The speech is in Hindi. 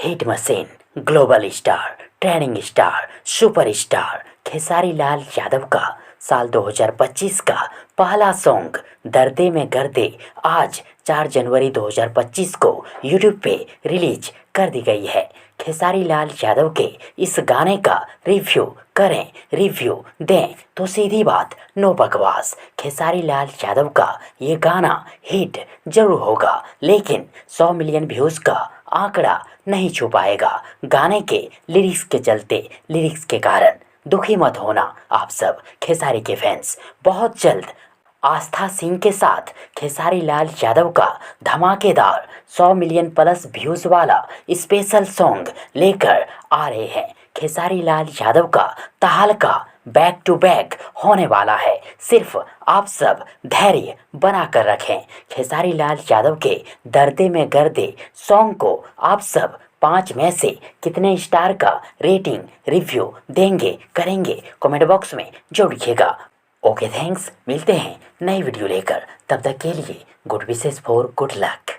Hit machine, global star, trending star, super star Khesari Lal Yadav का साल 2025 का पहला सॉन्ग दर्दे में गर्दे आज 4 जनवरी 2025 को यूट्यूब पे रिलीज कर दी गई है। खेसारी लाल यादव के इस गाने का रिव्यू करें, रिव्यू दें तो सीधी बात, नो बकवास। खेसारी लाल यादव का ये गाना हिट जरूर होगा, लेकिन 100 मिलियन व्यूज़ का आंकड़ा नहीं छू पाएगा। गाने के लिरिक्स के चलते, लिरिक्स के कारण दुखी मत होना आप सब खेसारी के फैंस। बहुत जल्द आस्था सिंह के साथ खेसारी लाल यादव का धमाकेदार 100 मिलियन प्लस व्यूज़ वाला स्पेशल सॉन्ग लेकर आ रहे हैं। खेसारी लाल यादव का तहलका बैक टू बैक होने वाला है। सिर्फ आप सब धैर्य बना कर रखें। खेसारी लाल यादव के दर्दे में गर्दे सॉन्ग को आप सब 5 में से कितने स्टार का रेटिंग रिव्यू देंगे, करेंगे, कमेंट बॉक्स में जो लिखिएगा। ओके थैंक्स, मिलते हैं नई वीडियो लेकर। तब तक के लिए good wishes for good luck.